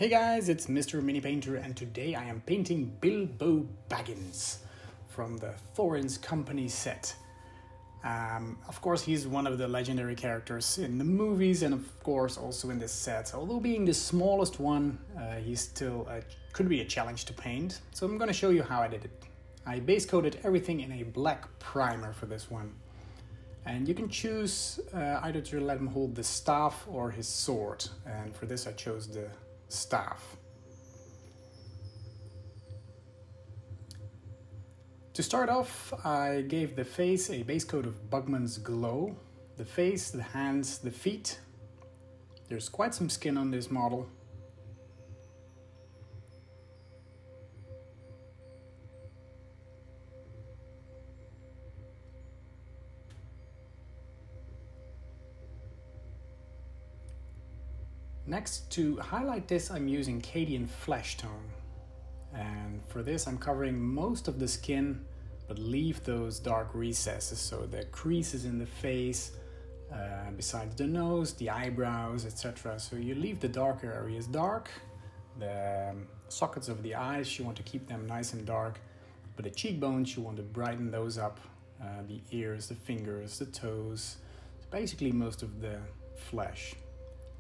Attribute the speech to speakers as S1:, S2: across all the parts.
S1: Hey guys, it's Mr. Mini Painter and today I am painting Bilbo Baggins from the Thorin's Company set. Of course, he's one of the legendary characters in the movies and of course also in this set. Although being the smallest one, he still could be a challenge to paint. So I'm going to show you how I did it. I base coated everything in a black primer for this one. And you can choose either to let him hold the staff or his sword. And for this I chose the staff. To start off, I gave the face a base coat of Bugman's Glow. The face, the hands, the feet. There's quite some skin on this model. Next, to highlight this, I'm using Cadian Flesh Tone. And for this, I'm covering most of the skin, but leave those dark recesses, so the creases in the face, besides the nose, the eyebrows, etc. So you leave the darker areas dark. The sockets of the eyes, you want to keep them nice and dark, but the cheekbones, you want to brighten those up. The ears, the fingers, the toes, so basically most of the flesh.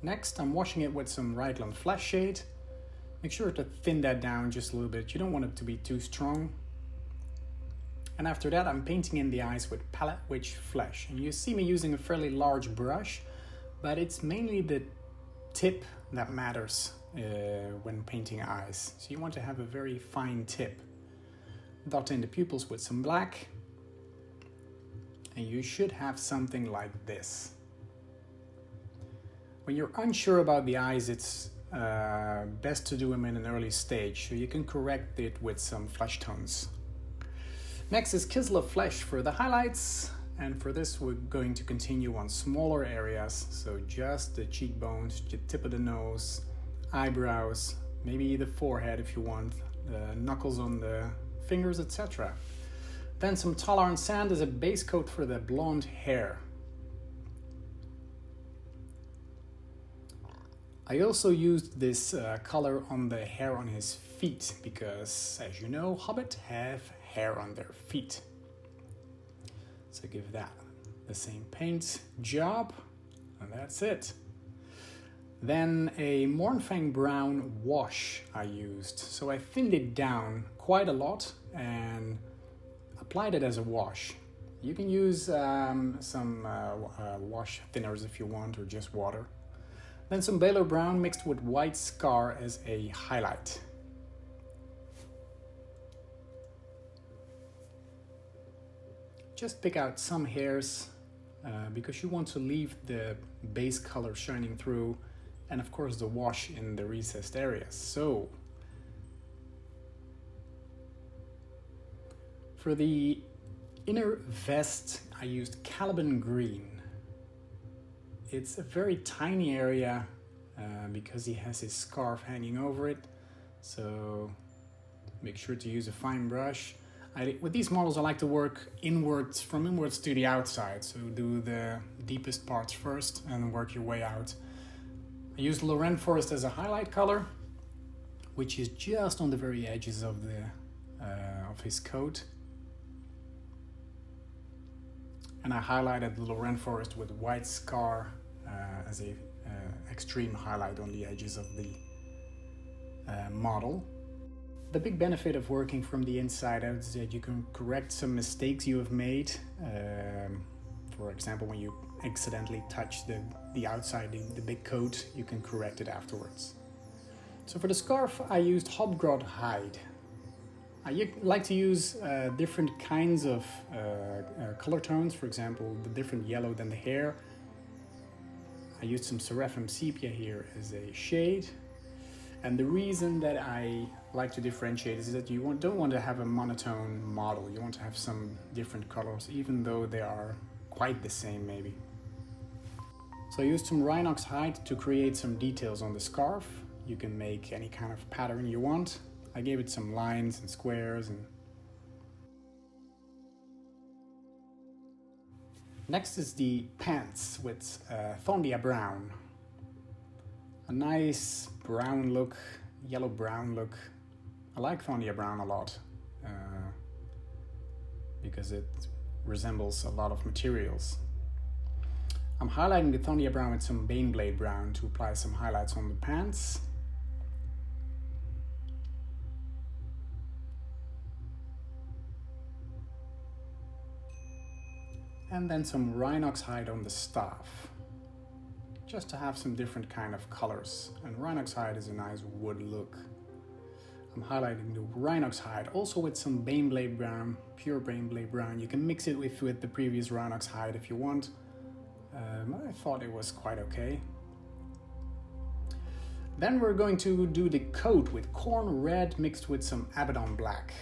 S1: Next, I'm washing it with some Raglan Flesh Shade. Make sure to thin that down just a little bit. You don't want it to be too strong. And after that, I'm painting in the eyes with Palette Witch Flesh. And you see me using a fairly large brush, but it's mainly the tip that matters when painting eyes. So you want to have a very fine tip. Dot in the pupils with some black. And you should have something like this. When you're unsure about the eyes, it's best to do them in an early stage, so you can correct it with some flesh tones. Next is Chisel of Flesh for the highlights, and for this we're going to continue on smaller areas, so just the cheekbones, the tip of the nose, eyebrows, maybe the forehead if you want, the knuckles on the fingers, etc. Then some Tolarn Sand as a base coat for the blonde hair. I also used this color on the hair on his feet because, as you know, hobbit have hair on their feet. So give that the same paint job, and that's it. Then a Mornfang Brown wash I used. So I thinned it down quite a lot and applied it as a wash. You can use some wash thinners if you want, or just water. Then some Baylor Brown mixed with White Scar as a highlight. Just pick out some hairs because you want to leave the base color shining through, and of course the wash in the recessed areas. So for the inner vest I used Caliban Green. It's a very tiny area because he has his scarf hanging over it, so make sure to use a fine brush. With these models I like to work inwards, from inwards to the outside, so do the deepest parts first and work your way out. I used Loren Forest as a highlight color, which is just on the very edges of his coat. And I highlighted Loren Forest with White Scar as a extreme highlight on the edges of the model. The big benefit of working from the inside out is that you can correct some mistakes you have made. For example, when you accidentally touch the outside, the big coat, you can correct it afterwards. So for the scarf I used Hobgrot Hide. I like to use different kinds of color tones, for example, the different yellow than the hair. I used some Seraphim Sepia here as a shade. And the reason that I like to differentiate is that you don't want to have a monotone model. You want to have some different colors, even though they are quite the same maybe. So I used some Rhinox Hide to create some details on the scarf. You can make any kind of pattern you want. I gave it some lines and squares. Next is the pants with Thondia Brown. A nice brown look, yellow-brown look. I like Thonia brown a lot because it resembles a lot of materials. I'm highlighting the Thonia brown with some Baneblade brown to apply some highlights on the pants. And then some Rhinox hide on the staff, just to have some different kind of colors. And Rhinox hide is a nice wood look. I'm highlighting the Rhinox hide also with some Baneblade brown, pure Baneblade brown. You can mix it with the previous Rhinox hide if you want. I thought it was quite okay. Then we're going to do the coat with corn red mixed with some Abaddon black.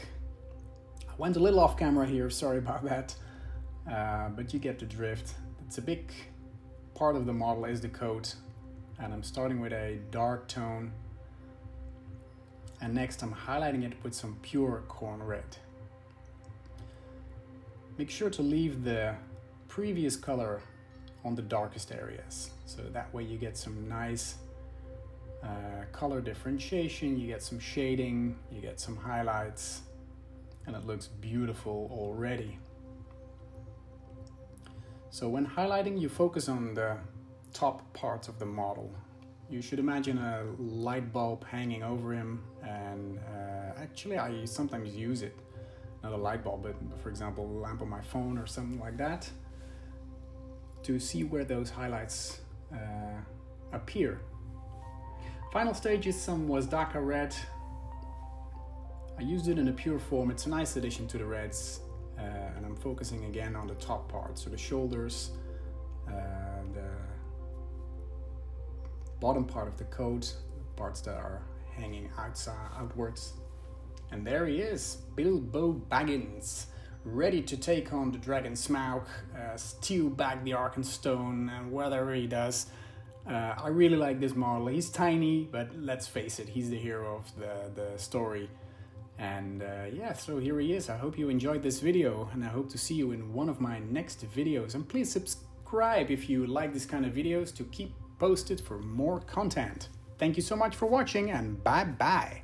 S1: I went a little off camera here, sorry about that. But you get the drift. It's a big part of the model is the coat, and I'm starting with a dark tone, and next I'm highlighting it with some pure corn red. Make sure to leave the previous color on the darkest areas, so that way you get some nice color differentiation, you get some shading, you get some highlights, and it looks beautiful already. So when highlighting, you focus on the top parts of the model. You should imagine a light bulb hanging over him, and actually I sometimes use it, not a light bulb, but for example a lamp on my phone or something like that, to see where those highlights appear. Final stage is some Wasdaka red. I used it in a pure form. It's a nice addition to the reds. And I'm focusing again on the top part, so the shoulders, the bottom part of the coat, parts that are hanging outwards. And there he is, Bilbo Baggins, ready to take on the dragon Smaug, steal back the Arkenstone, and whatever he does. I really like this model. He's tiny, but let's face it, he's the hero of the story. And yeah, so here he is. I hope you enjoyed this video, and I hope to see you in one of my next videos. And please subscribe if you like this kind of videos to keep posted for more content. Thank you so much for watching, and bye bye.